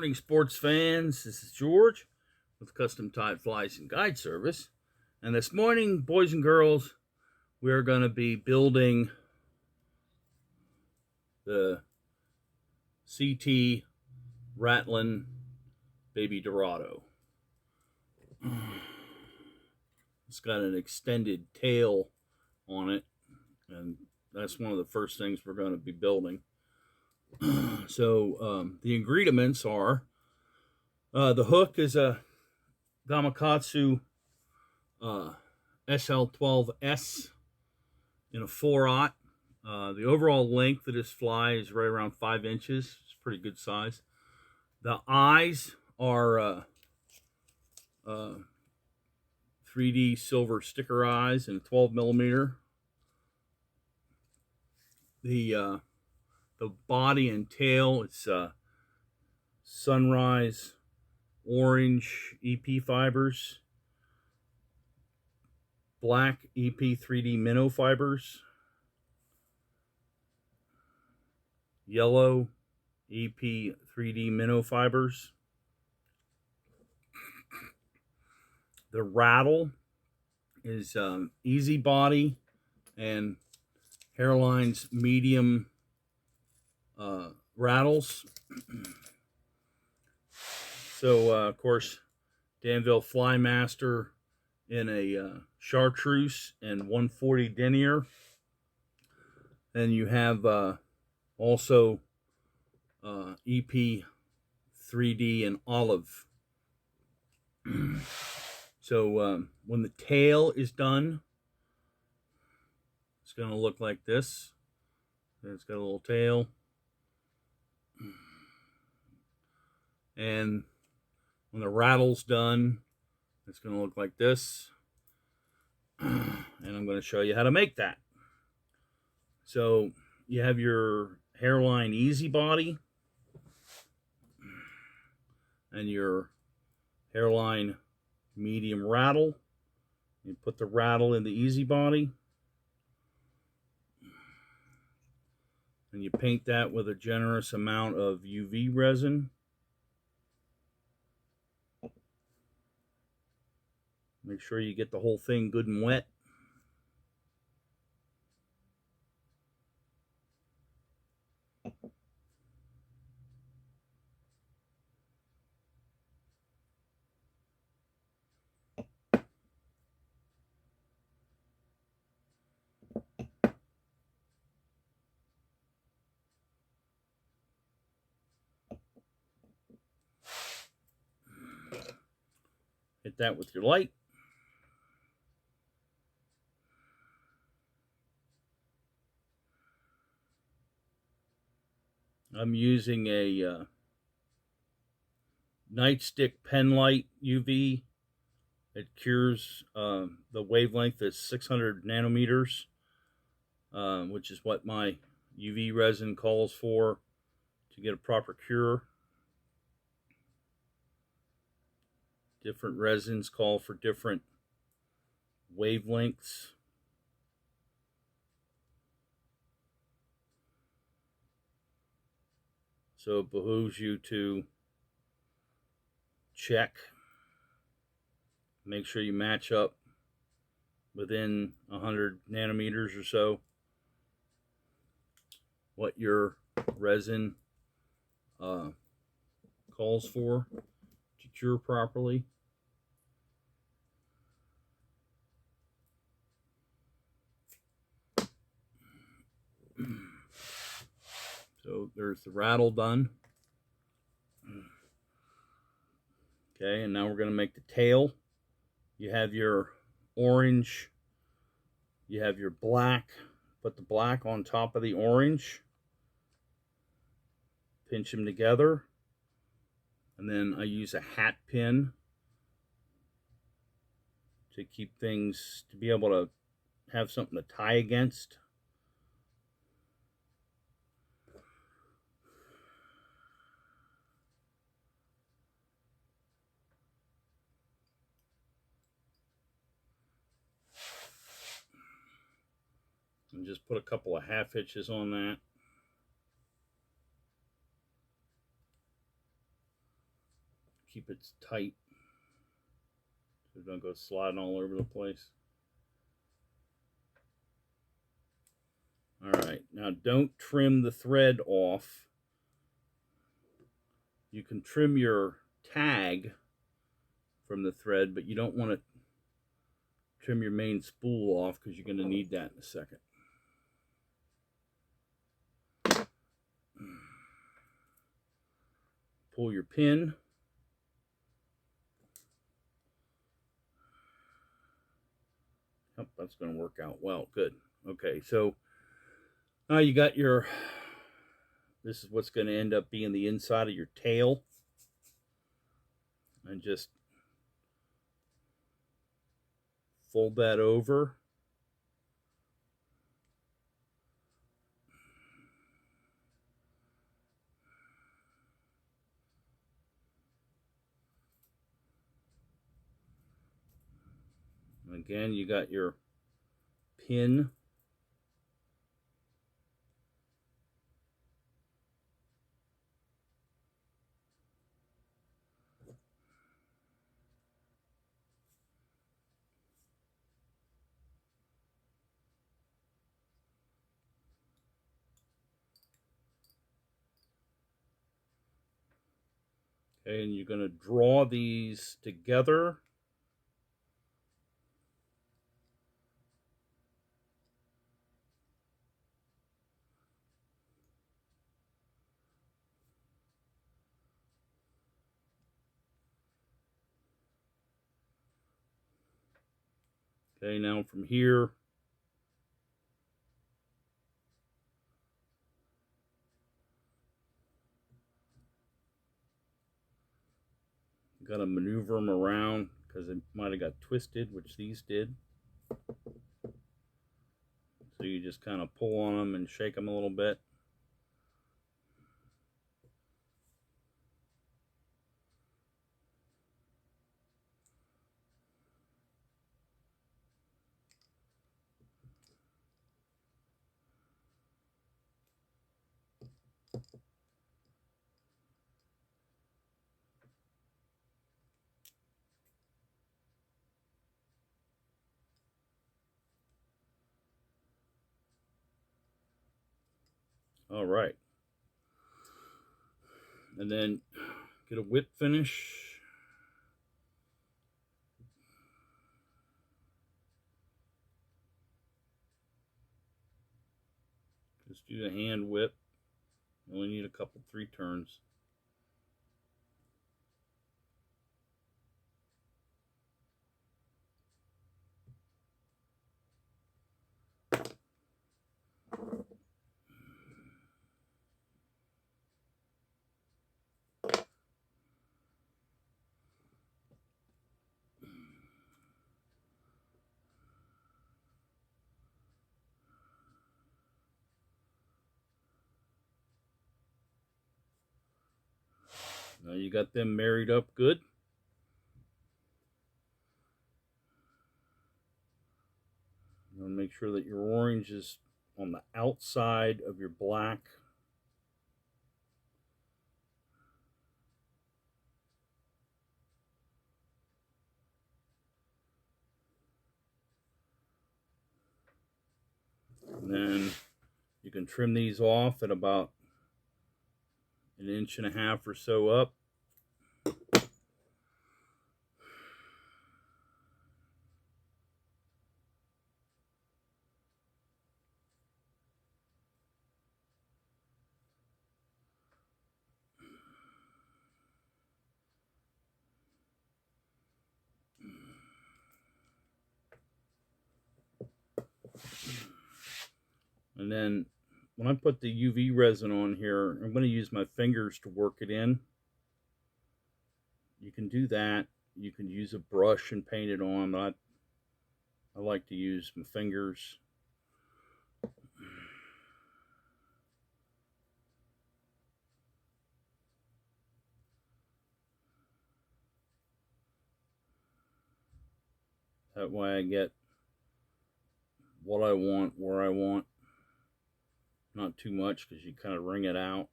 Morning, sports fans. This is George with Custom Tied Flies and Guide Service. And this morning, boys and girls, we're going to be building the CT Rattlin baby Dorado. It's got an extended tail on it, and that's one of the first things we're going to be building. So the ingredients are the hook is a Gamakatsu SL12S in a 4/0. The overall length of this fly is right around 5 inches. It's pretty good size. The eyes are 3D silver sticker eyes in a 12 millimeter. The body and tail, it's sunrise orange EP fibers, black EP 3D Minnow fibers, yellow EP 3D Minnow fibers. The Rattle is easy body and Hareline's medium rattles. So, of course, Danville Fly Master in a Chartreuse and 140 denier. Then you have also EP 3D and olive. So when the tail is done, it's going to look like this. It's got a little tail. And when the rattle's done, it's going to look like this. And I'm going to show you how to make that. So you have your Hareline easy body and your Hareline medium rattle. You put the rattle in the easy body. And you paint that with a generous amount of UV resin. Make sure you get the whole thing good and wet. Hit that with your light. I'm using a nightstick pen light UV. It cures the wavelength is 600 nanometers, which is what my UV resin calls for to get a proper cure. Different resins call for different wavelengths. So it behooves you to check, make sure you match up within 100 nanometers or so what your resin calls for to cure properly. So there's the rattle done. Okay, and now we're going to make the tail. You have your orange, you have your black. Put the black on top of the orange. Pinch them together. And then I use a hat pin to keep things, to be able to have something to tie against. And just put a couple of half hitches on that. keep it tight so it don't go sliding all over the place. All right, now don't trim the thread off. You can trim your tag from the thread, but you don't want to trim your main spool off because you're going to need that in a second. Pull your pin. Oh, that's going to work out well. Good. Okay, so now you got your, this is what's going to end up being the inside of your tail. And just fold that over. Again, you got your pin. Okay, and you're going to draw these together. Okay, now from here, you got to maneuver them around because it might have got twisted, which these did. So you just kind of pull on them and shake them a little bit. All right. And then get a whip finish. Just do the hand whip. You only need a couple, 3 turns. Now you got them married up good. You want to make sure that your orange is on the outside of your black. And then you can trim these off at about 1.5 inches or so up. And then when I put the UV resin on here, I'm going to use my fingers to work it in. You can do that. You can use a brush and paint it on, but I like to use my fingers. That way I get what I want, where I want. Not too much because you kind of wring it out.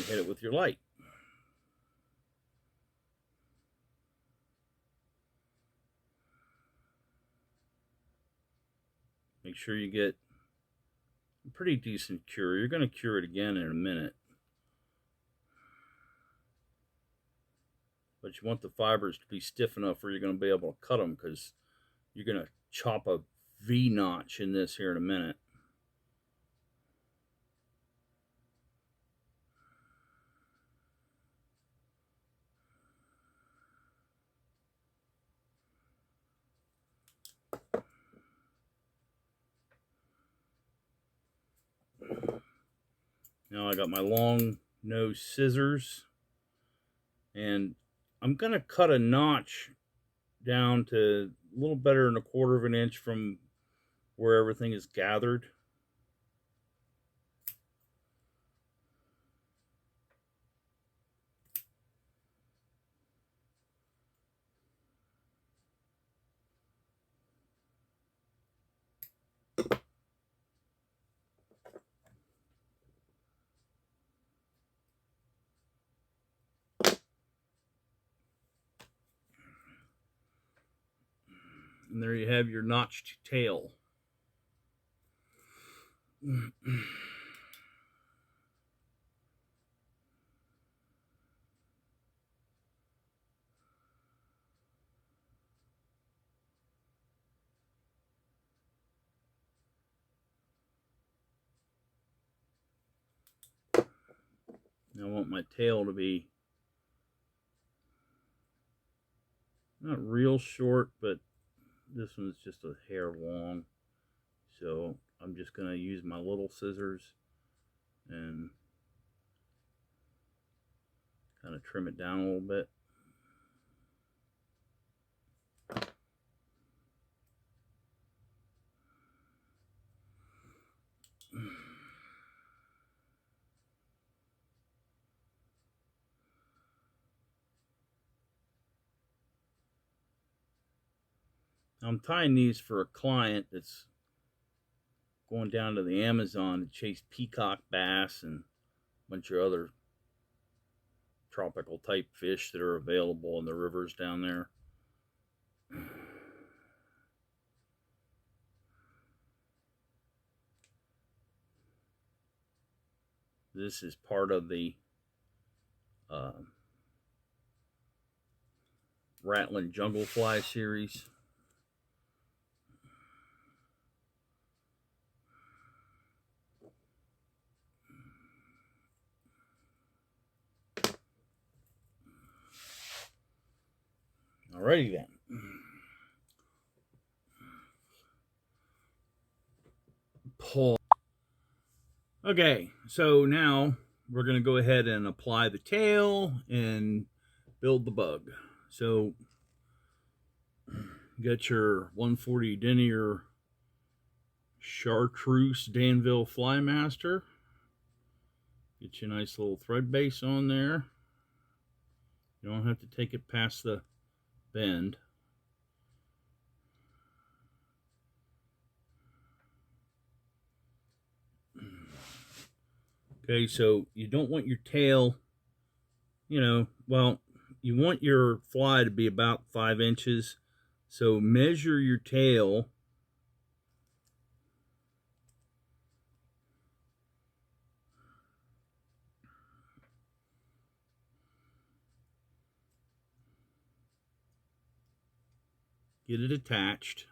hit it with your light. Make sure you get a pretty decent cure. You're going to cure it again in a minute. But you want the fibers to be stiff enough where you're going to be able to cut them, because you're going to chop a V notch in this here in a minute. Now I got my long nose scissors, and I'm going to cut a notch down to a little better than 1/4 of an inch from where everything is gathered. And there you have your notched tail. Now I want my tail to be not real short, but this one's just a hair long. So I'm just going to use my little scissors and kind of trim it down a little bit. I'm tying these for a client that's going down to the Amazon to chase peacock bass and a bunch of other tropical type fish that are available in the rivers down there. This is part of the Rattlin Jungle Fly series. Alrighty then. Pull. Okay, so now we're going to go ahead and apply the tail and build the bug. So get your 140 denier Chartreuse Danville Fly Master. Get you a nice little thread base on there. You don't have to take it past the bend. Okay, so you don't want your tail, well, you want your fly to be about 5 inches. So measure your tail. Get it attached.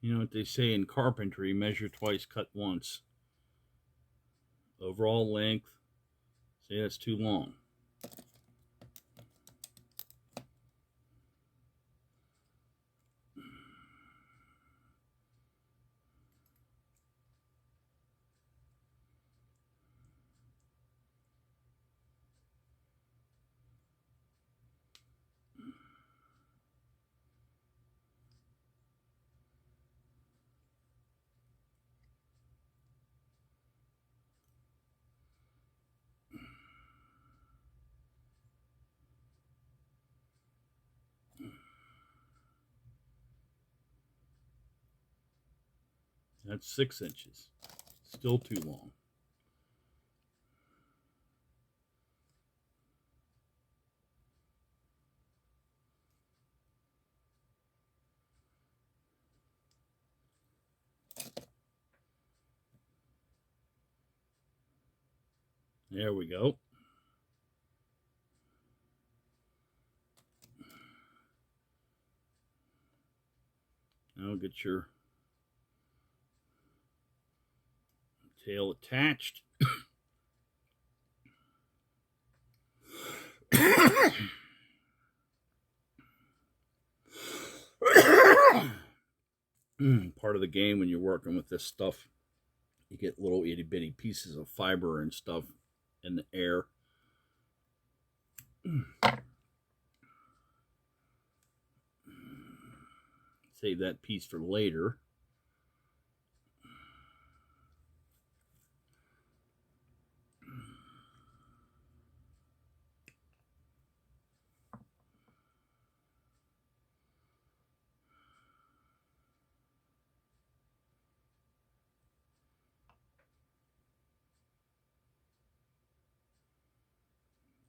You know what they say in carpentry, measure twice, cut once. Overall length, say that's too long. That's 6 inches. Still too long. There we go. Now get your tail attached. Part of the game when you're working with this stuff, you get little itty bitty pieces of fiber and stuff in the air. Save that piece for later.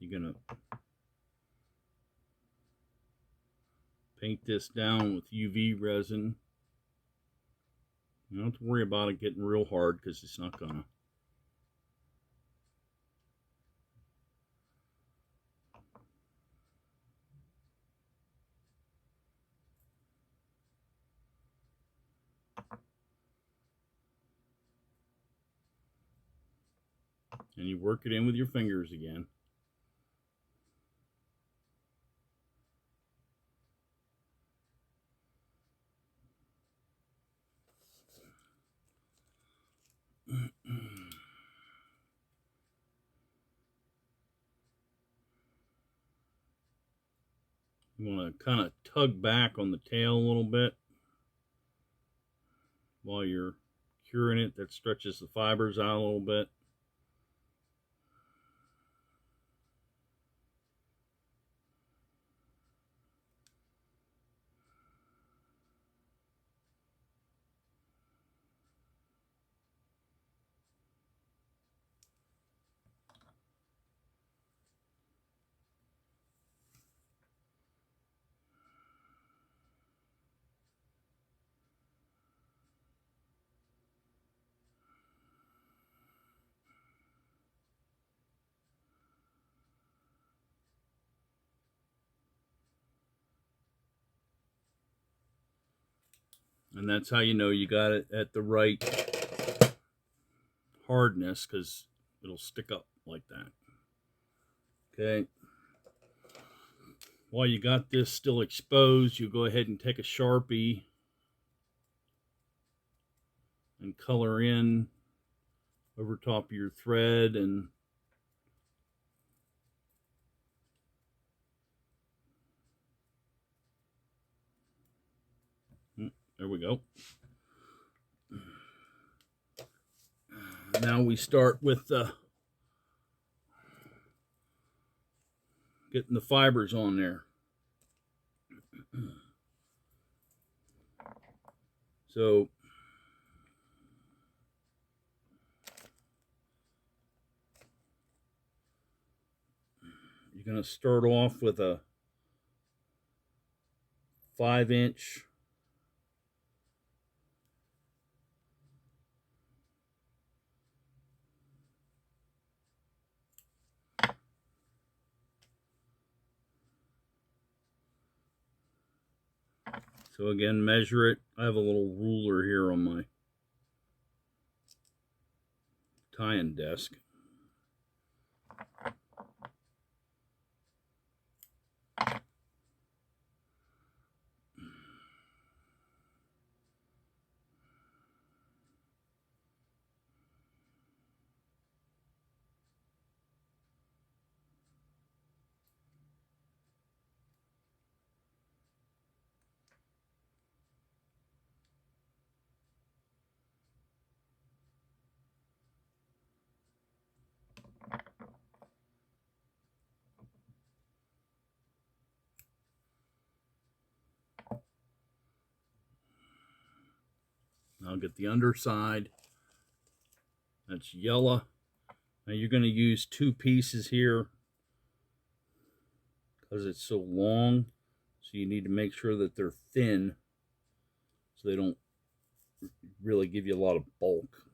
You're gonna paint this down with UV resin. You don't have to worry about it getting real hard because it's not gonna. And you work it in with your fingers again. You want to kind of tug back on the tail a little bit while you're curing it. That stretches the fibers out a little bit. And that's how you know you got it at the right hardness, because it'll stick up like that. Okay. While you got this still exposed, you go ahead and take a Sharpie and color in over top of your thread, and there we go. Now we start with getting the fibers on there. So you're going to start off with a 5-inch So again, measure it. I have a little ruler here on my tying desk. I'll get the underside. That's yellow. Now you're going to use 2 pieces here because it's so long. So you need to make sure that they're thin so they don't really give you a lot of bulk.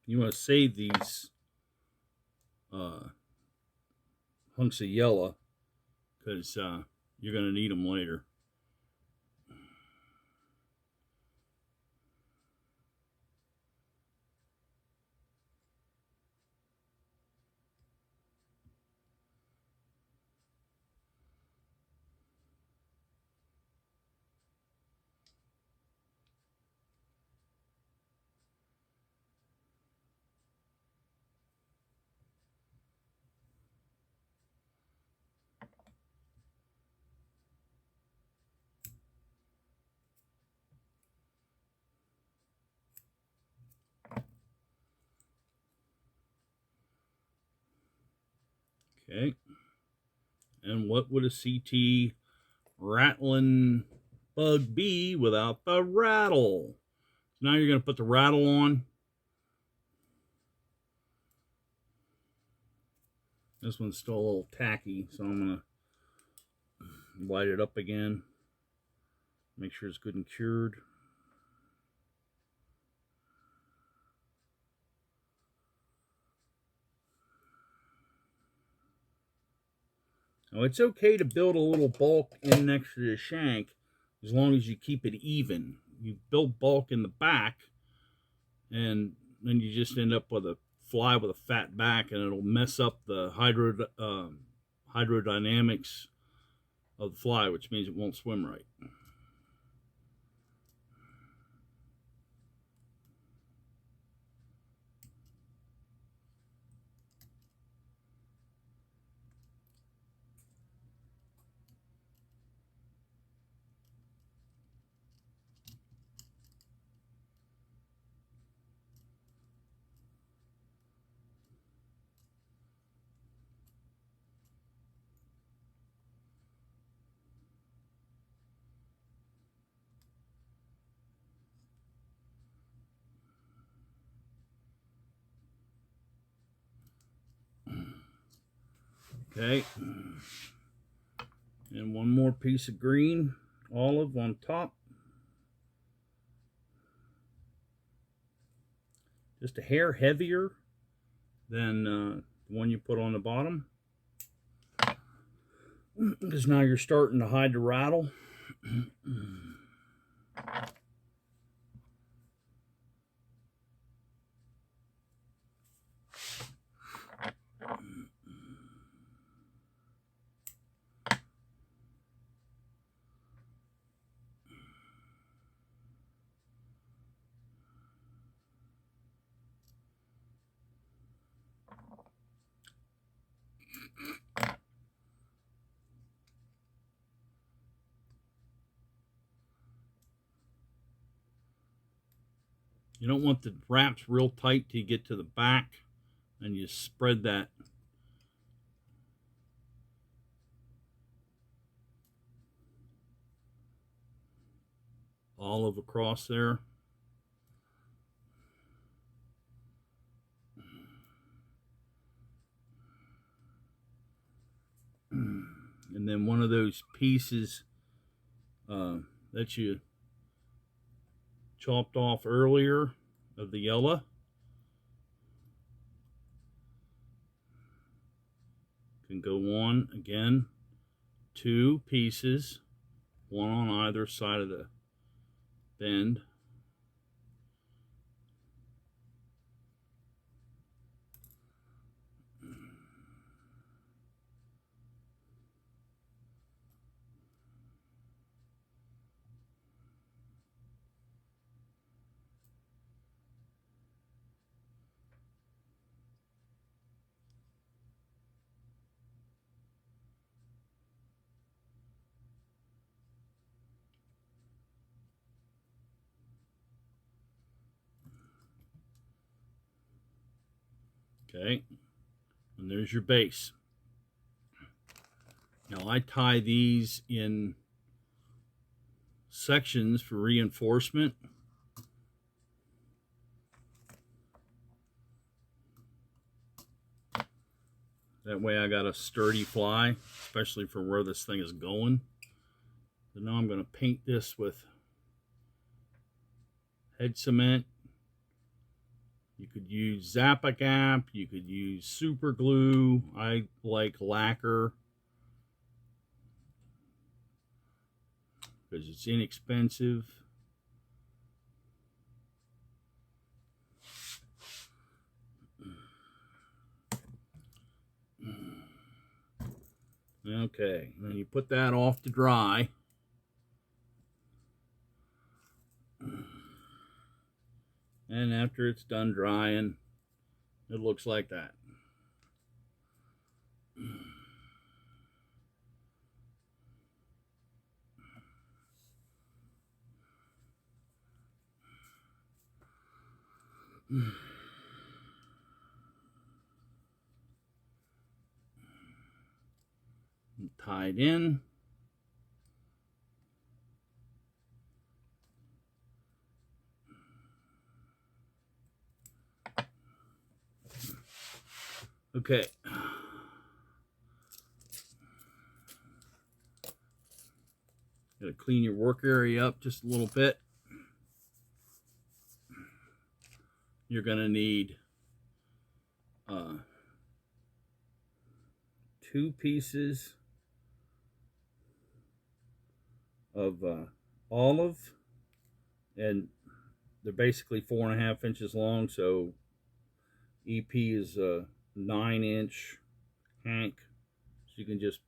You want to save these hunks of yellow because you're going to need them later. Okay. And what would a CT Rattlin bug be without the rattle? Now you're going to put the rattle on. This one's still a little tacky, so I'm going to light it up again. Make sure it's good and cured. Now it's okay to build a little bulk in next to the shank as long as you keep it even. You build bulk in the back and then you just end up with a fly with a fat back, and it'll mess up the hydrodynamics of the fly, which means it won't swim right. Okay, and one more piece of green olive on top. Just a hair heavier than the one you put on the bottom, because now you're starting to hide the rattle. You don't want the wraps real tight till you get to the back, and you spread that olive across there. And then one of those pieces that you chopped off earlier of the yellow, can go on again, 2 pieces, one on either side of the bend. Okay, and there's your base. Now I tie these in sections for reinforcement. That way I got a sturdy fly, especially for where this thing is going. So now I'm going to paint this with head cement. You could use Zap-A-Gap, you could use super glue. I like lacquer because it's inexpensive. Okay, then you put that off to dry. And after it's done drying, it looks like that. Tied in. Okay. Gotta clean your work area up just a little bit. You're gonna need 2 pieces of olive, and they're basically 4.5 inches long, so EP is a 9-inch hank, so you can just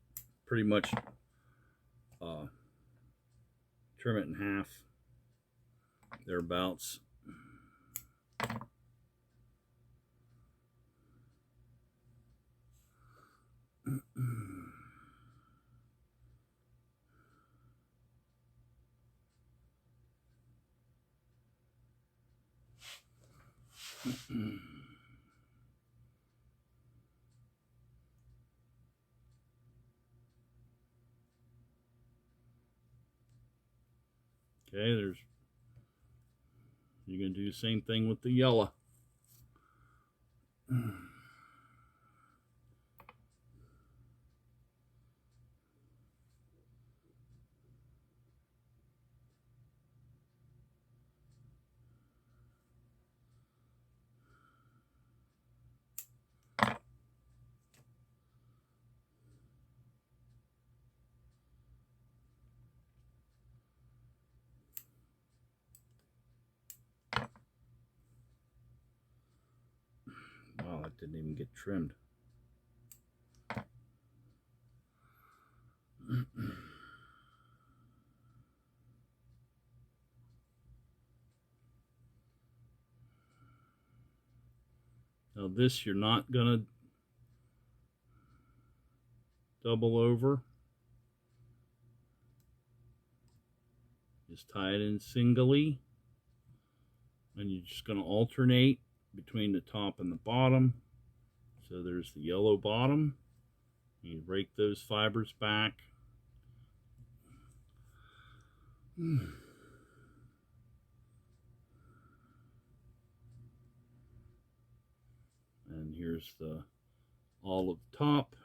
pretty much trim it in half, thereabouts. Okay, you're going to do the same thing with the yellow. Wow, that didn't even get trimmed. Now this you're not gonna double over. Just tie it in singly, and you're just gonna alternate between the top and the bottom. So there's the yellow bottom. You rake those fibers back. And here's the olive top.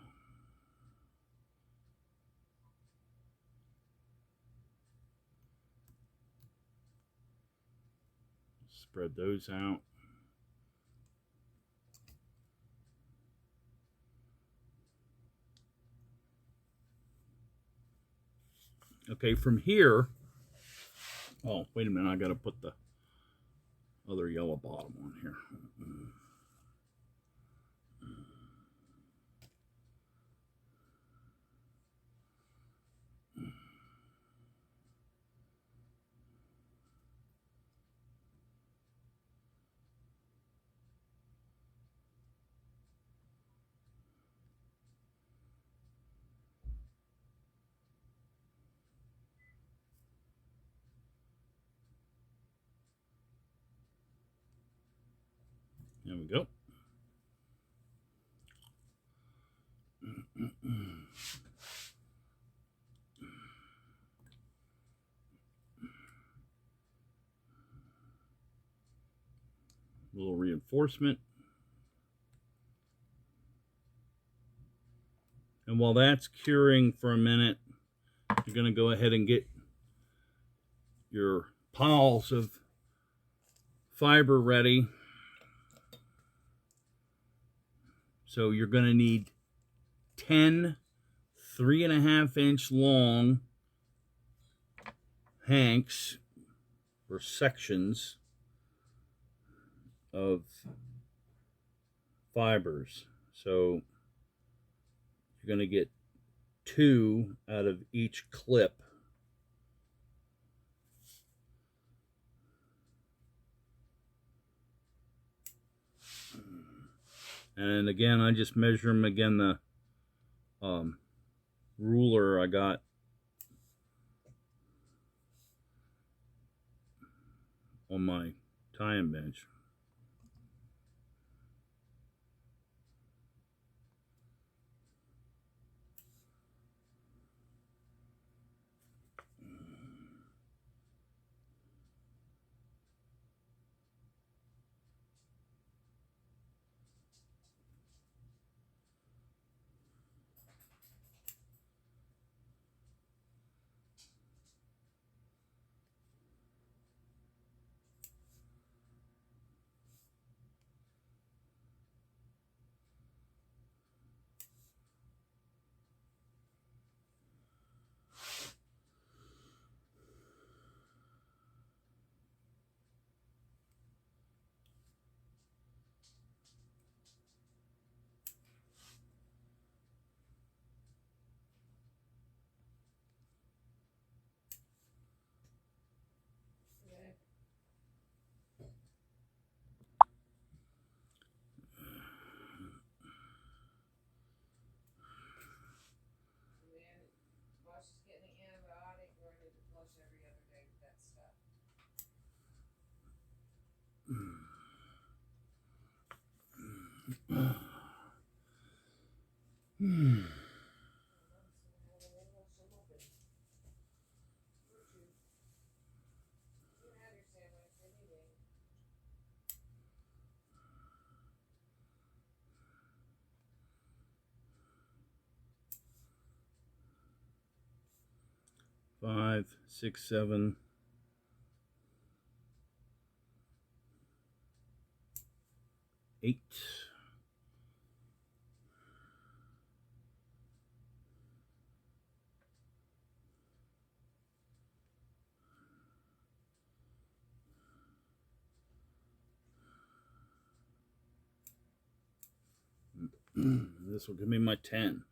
Spread those out. Okay, from here, oh, wait a minute, I gotta put the other yellow bottom on here. There we go. A little reinforcement. And while that's curing for a minute, you're going to go ahead and get your piles of fiber ready. So you're going to need 10 3.5-inch long hanks or sections of fibers. So you're going to get 2 out of each clip. And again, I just measure them again, the ruler I got on my tie-in bench. Hmm. 5, 6, 7, 8. This will give me my 10.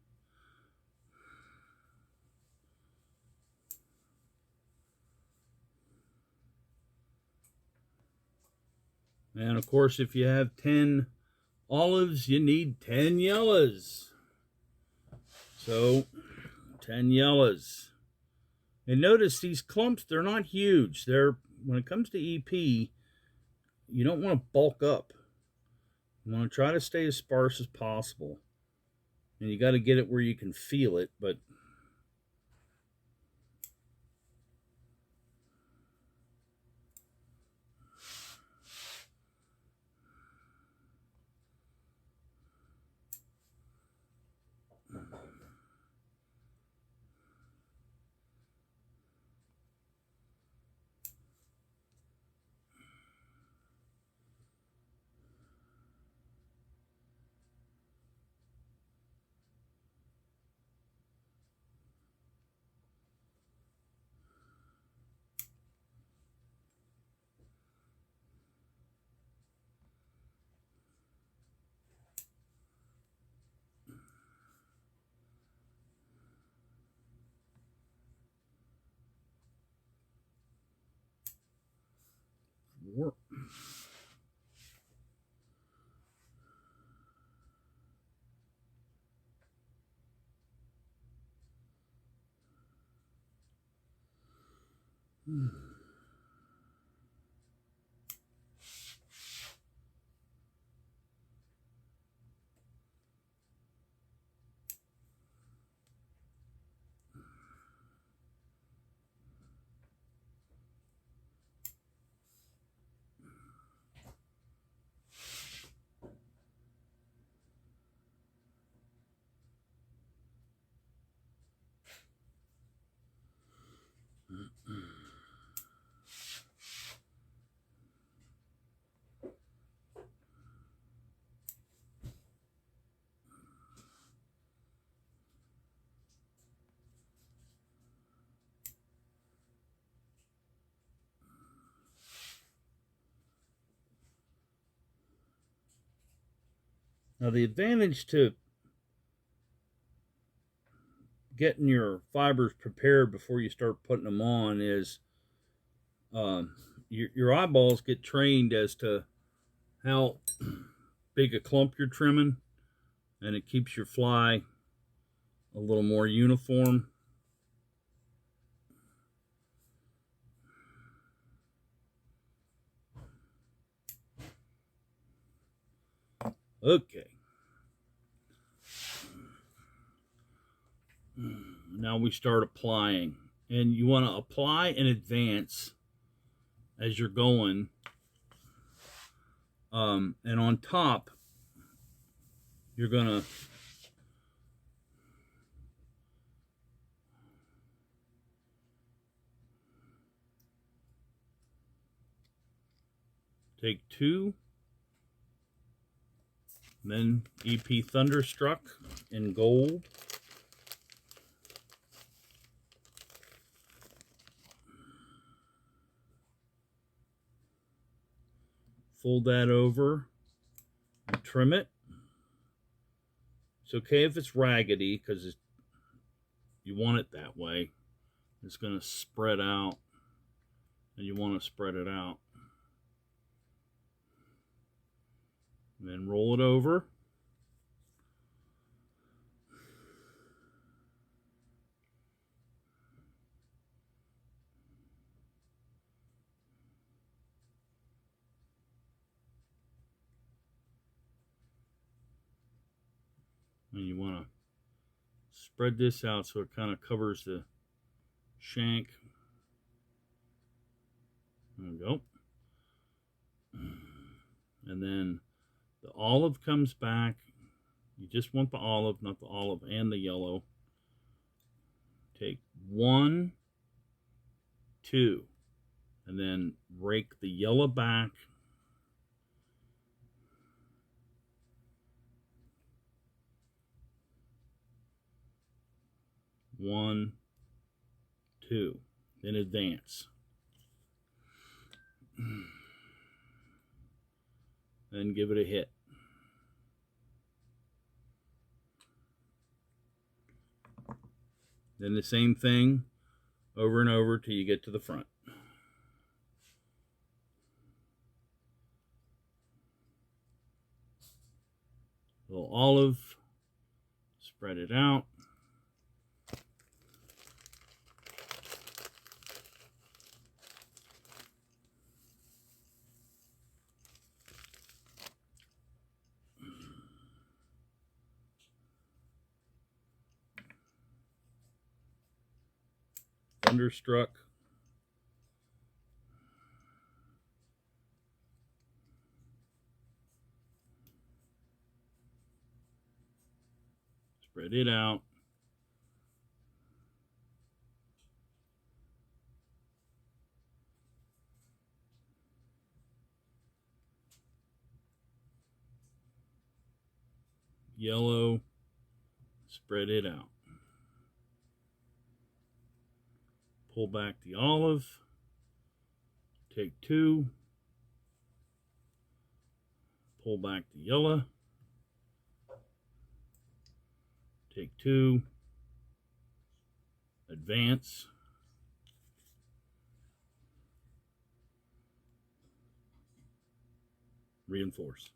And of course, if you have 10 olives, you need 10 yellows. So 10 yellows. And notice these clumps, they're not huge. They're, when it comes to EP, you don't want to bulk up. You want to try to stay as sparse as possible. And you got to get it where you can feel it, but Now, the advantage to getting your fibers prepared before you start putting them on is your eyeballs get trained as to how big a clump you're trimming, and it keeps your fly a little more uniform. Okay. Now we start applying, and you want to apply in advance as you're going. And on top, you're gonna take 2, then EP Thunderstruck in gold. Fold that over and trim it. It's okay if it's raggedy because you want it that way. It's going to spread out, and you want to spread it out. And then roll it over. And you want to spread this out so it kind of covers the shank. There we go. And then the olive comes back. You just want the olive, not the olive and the yellow. Take 1, 2, and then rake the yellow back. One, 2, then advance. Then give it a hit. Then the same thing over and over till you get to the front. Little olive, spread it out. Thunderstruck. Spread it out. Yellow. Spread it out. Pull back the olive. Take 2. Pull back the yellow. Take 2. Advance. Reinforce.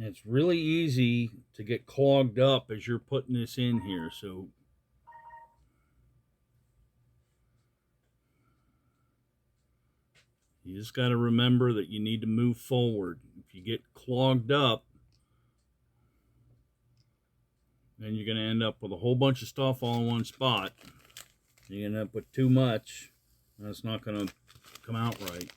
it's really easy to get clogged up as you're putting this in here. So you just got to remember that you need to move forward. If you get clogged up, then you're going to end up with a whole bunch of stuff all in one spot. You end up with too much, and it's not going to come out right.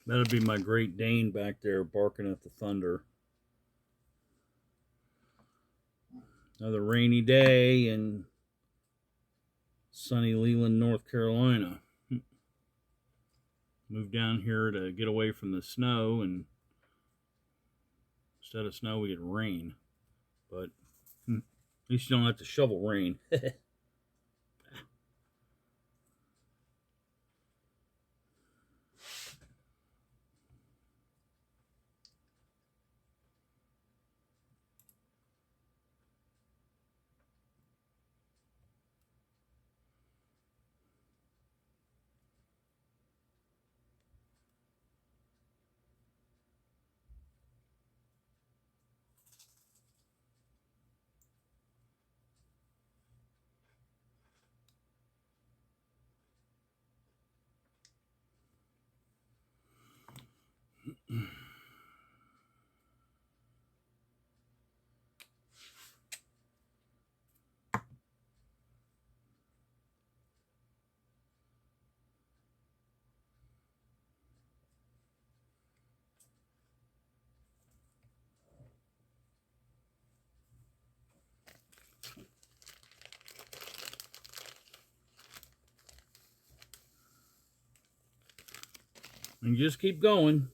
That'd be my Great Dane back there barking at the thunder. Another rainy day in sunny Leland, North Carolina. Moved down here to get away from the snow, and instead of snow we get rain. But at least you don't have to shovel rain. And just keep going.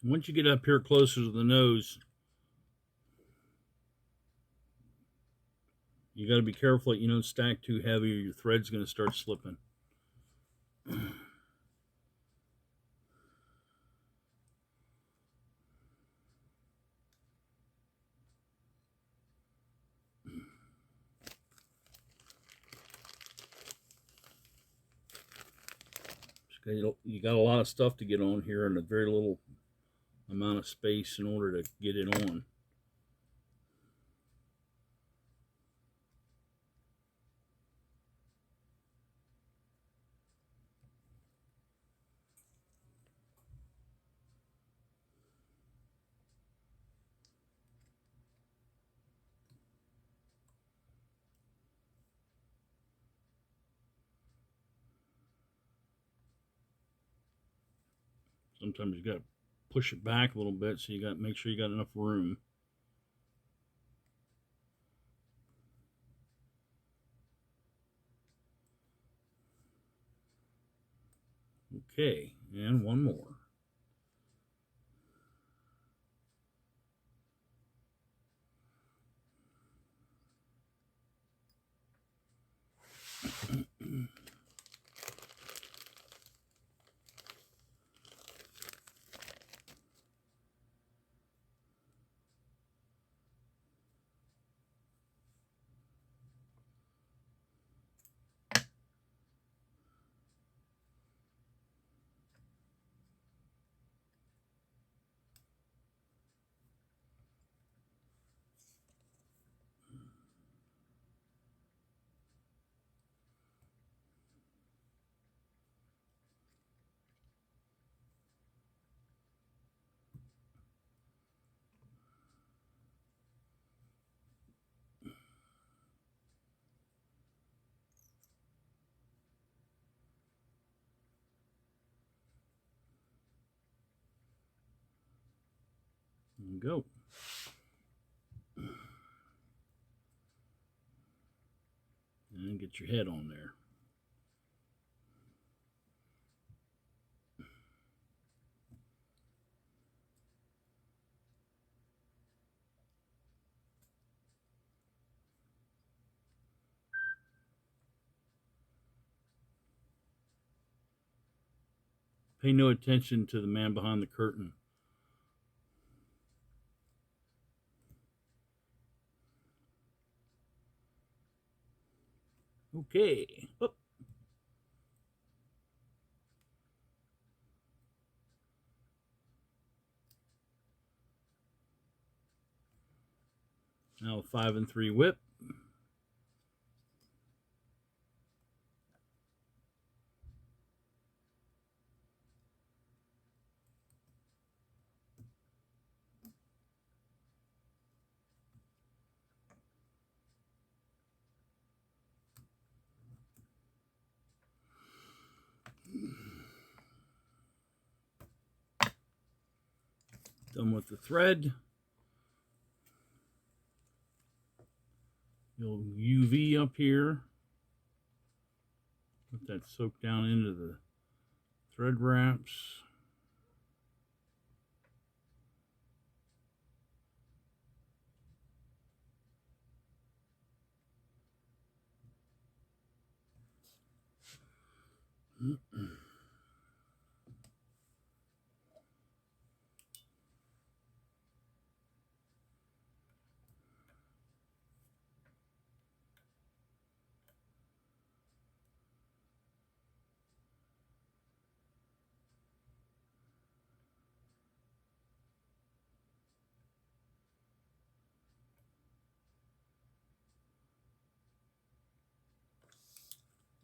Once you get up here closer to the nose, you got to be careful that you don't stack too heavy or your thread's going to start slipping. You got a lot of stuff to get on here and a very little amount of space in order to get it on. Sometimes you got to push it back a little bit, so you got to make sure you got enough room. Okay, and one more. There you go. And get your head on there. Pay no attention to the man behind the curtain. Okay. Oh. Now 5 and 3 whip. Done with the thread. Little UV up here. Let that soak down into the thread wraps.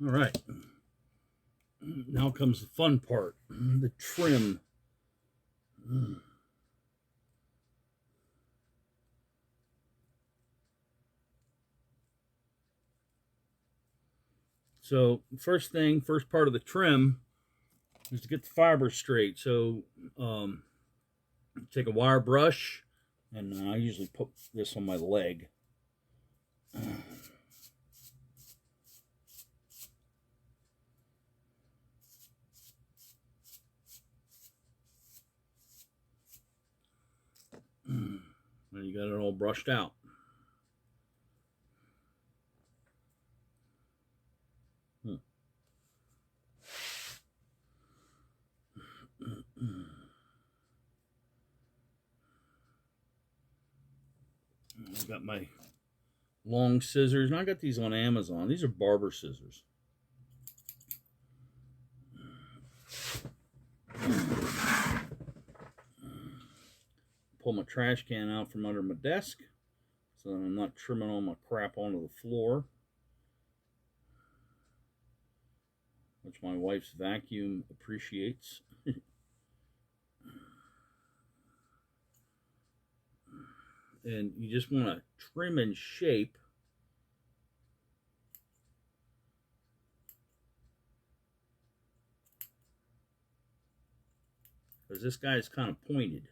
All right. Now comes the fun part, the trim. So first part of the trim is to get the fibers straight. So take a wire brush, and I usually put this on my leg. And you got it all brushed out. I've got my long scissors, and I got these on Amazon. These are barber scissors. Pull my trash can out from under my desk so that I'm not trimming all my crap onto the floor, which my wife's vacuum appreciates. And you just want to trim and shape. Because this guy is kind of pointed.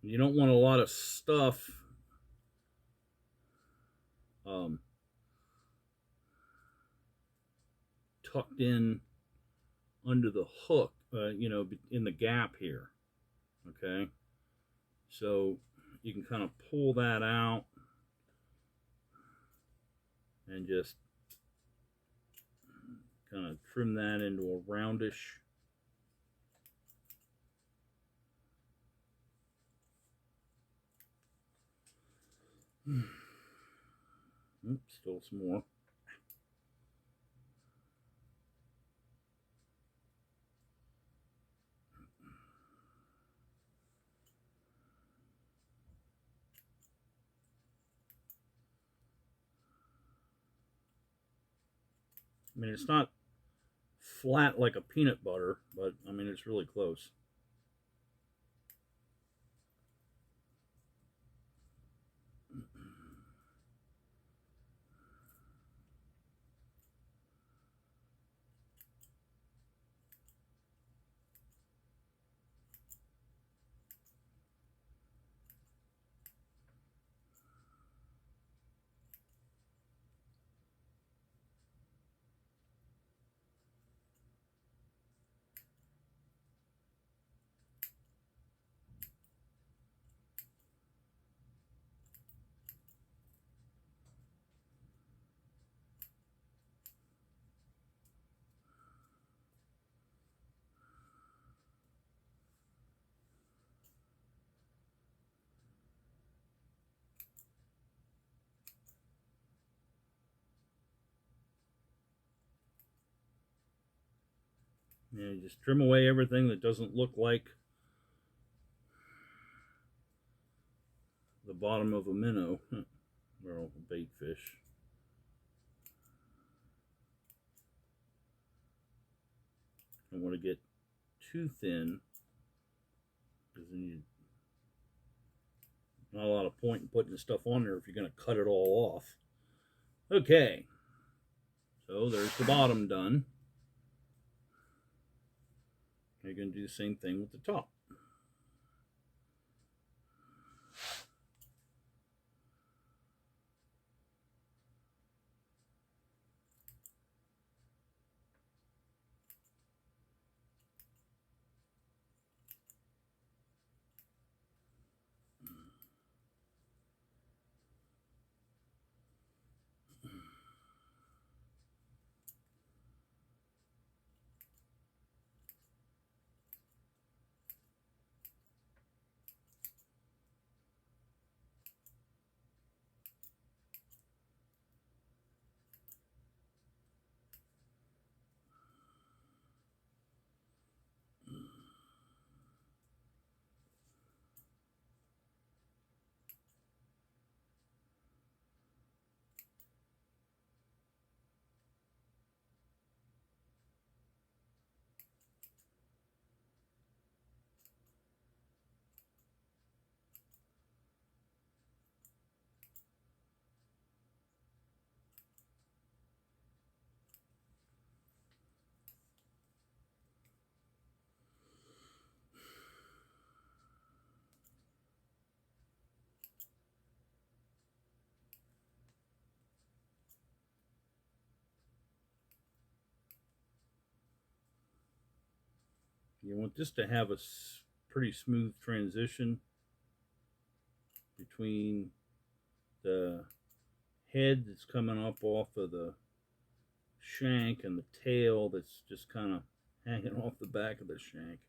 You don't want a lot of stuff tucked in under the hook, you know, in the gap here. Okay, so you can kind of pull that out and just kind of trim that into a roundish. Oops, still some more. I mean, it's not flat like a peanut butter, but I mean, it's really close. Yeah, you just trim away everything that doesn't look like the bottom of a minnow or a bait fish. Don't want to get too thin because then you not a lot of point in putting stuff on there if you're going to cut it all off. Okay, so there's the bottom done. You're going to do the same thing with the top. You want this to have a pretty smooth transition between the head that's coming up off of the shank and the tail that's just kind of hanging off the back of the shank.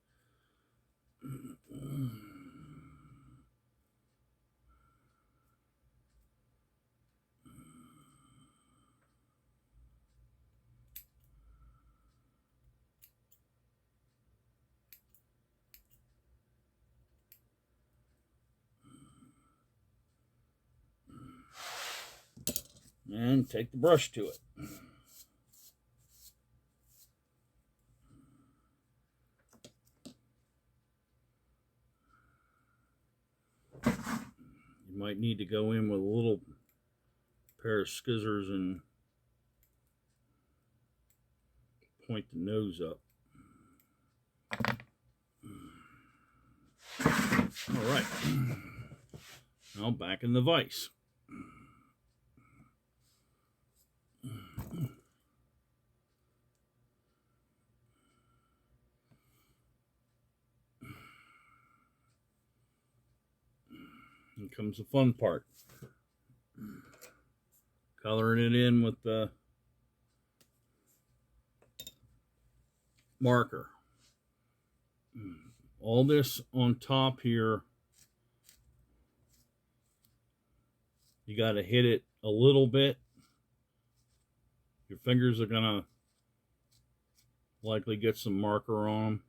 And take the brush to it. You might need to go in with a little pair of scissors and point the nose up. All right. Now back in the vise. Here comes the fun part. Coloring it in with the marker. All this on top here, you got to hit it a little bit. Your fingers are going to likely get some marker on them.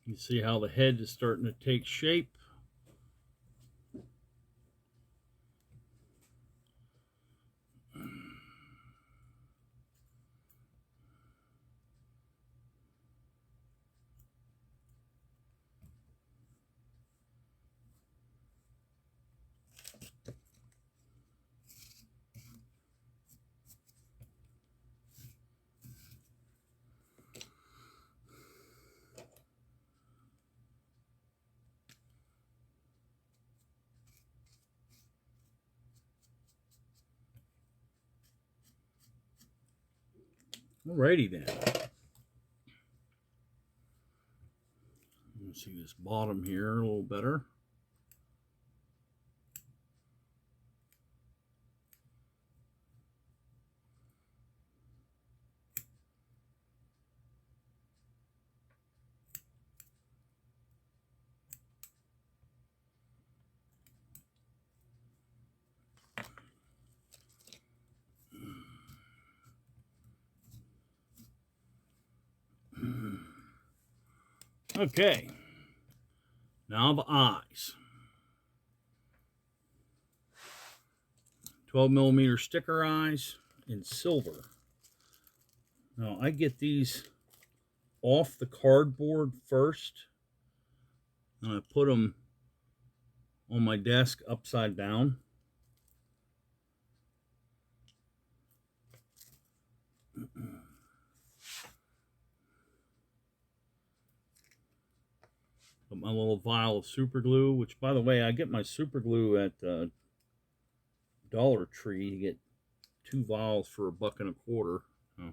You see how the head is starting to take shape. Alrighty then. Let's see this bottom here a little better. Okay. Now the eyes. 12mm sticker eyes in silver. Now I get these off the cardboard first, and I put them on my desk upside down. Put my little vial of super glue, which, by the way, I get my super glue at Dollar Tree. You get 2 vials for $1.25. Oh,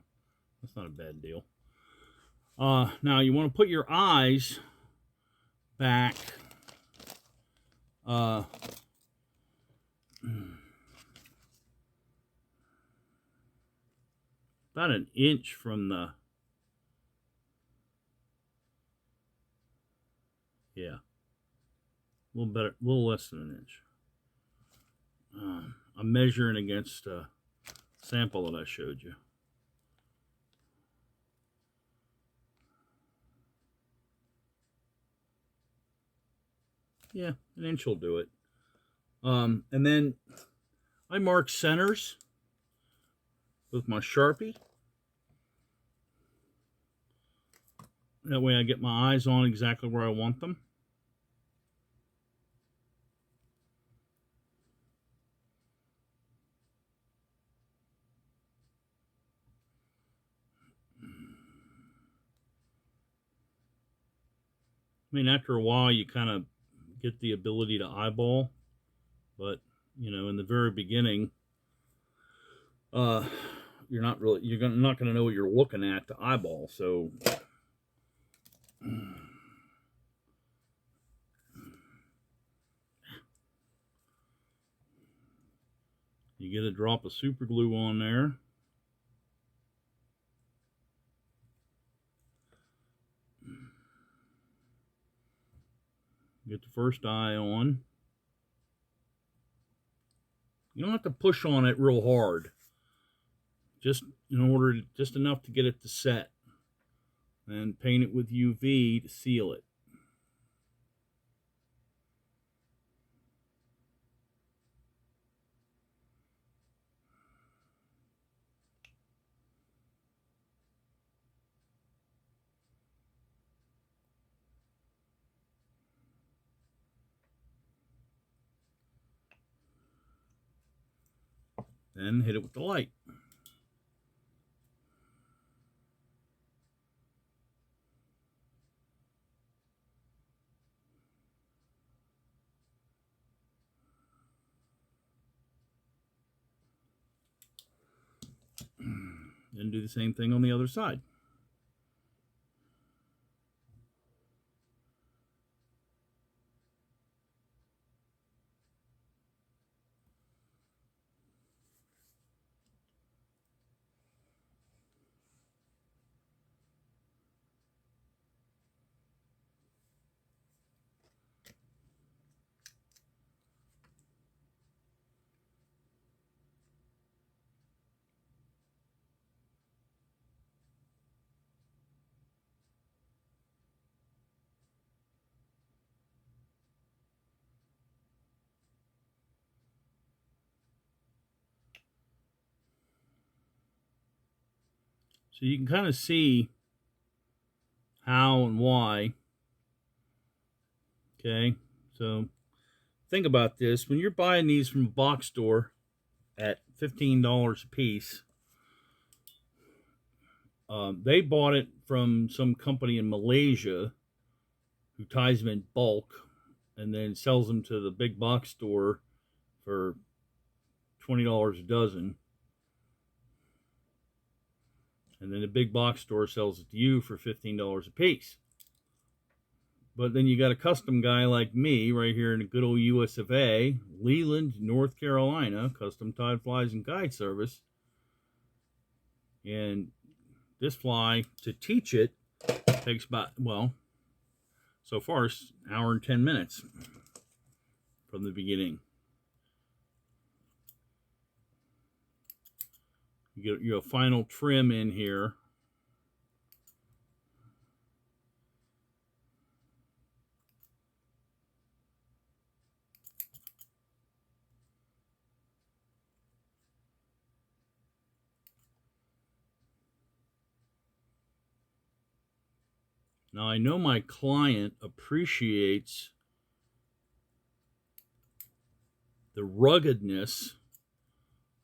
that's not a bad deal. Now you want to put your eyes back about an inch from the, yeah, a little better, a little less than an inch. I'm measuring against a sample that I showed you. Yeah, an inch will do it. And then I mark centers with my Sharpie. That way I get my eyes on exactly where I want them. I mean, after a while, you kind of get the ability to eyeball, but, you know, in the very beginning, you're not going to know what you're looking at to eyeball, so you get a drop of super glue on there. Get the first eye on. You don't have to push on it real hard. Just just enough to get it to set. And paint it with UV to seal it. Then hit it with the light. Then do the same thing on the other side. So you can kind of see how and why. Okay, so think about this. When you're buying these from a box store at $15 a piece, they bought it from some company in Malaysia who ties them in bulk and then sells them to the big box store for $20 a dozen. And then the big box store sells it to you for $15 a piece. But then you got a custom guy like me right here in the good old US of A, Leland, North Carolina, custom tied flies and guide service. And this fly, to teach it, takes about, well, so far it's an hour and 10 minutes from the beginning. You get your final trim in here. Now, I know my client appreciates the ruggedness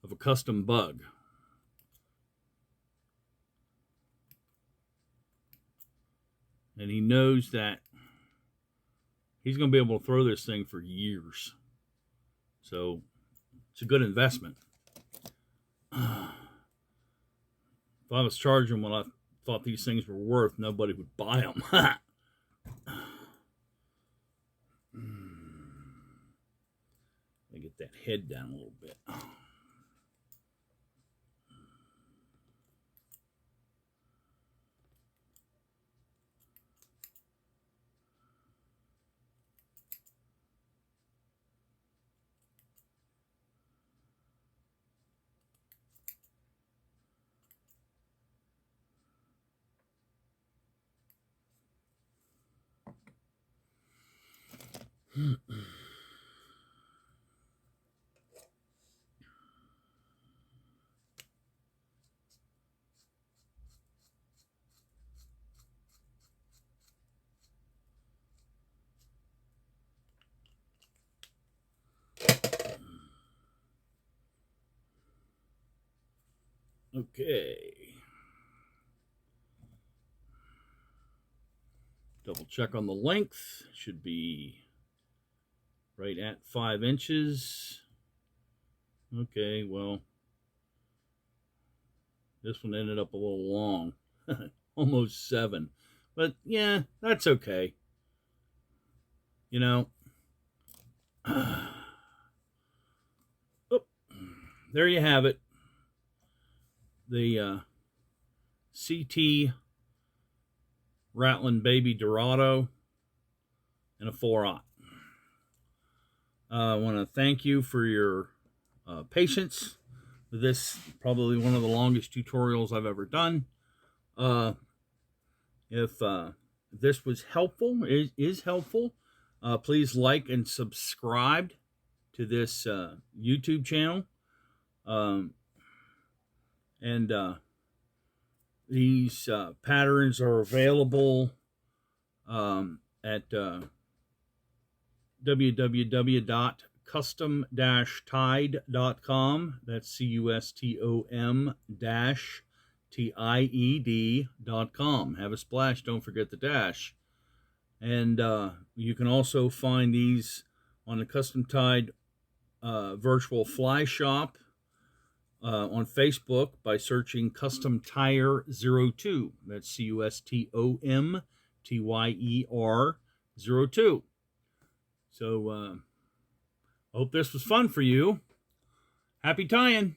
of a custom bug. And he knows that he's going to be able to throw this thing for years. So it's a good investment. If I was charging what I thought these things were worth, nobody would buy them. Let me get that head down a little bit. Okay. Double check on the length. Should be right at 5 inches. Okay, well, this one ended up a little long. Almost 7. But yeah, that's okay. You know. Oh, there you have it. The CT Rattlin Baby Dorado and a 4/0. I want to thank you for your patience with this, probably one of the longest tutorials I've ever done. If this was helpful, is helpful, please like and subscribe to this YouTube channel. And these patterns are available at www.custom-tied.com. That's custom-tied.com. Have a splash, don't forget the dash. And you can also find these on the Custom Tied virtual fly shop on Facebook by searching Custom Tire 02. That's CUSTOMTYER 02. So I hope this was fun for you. Happy tying.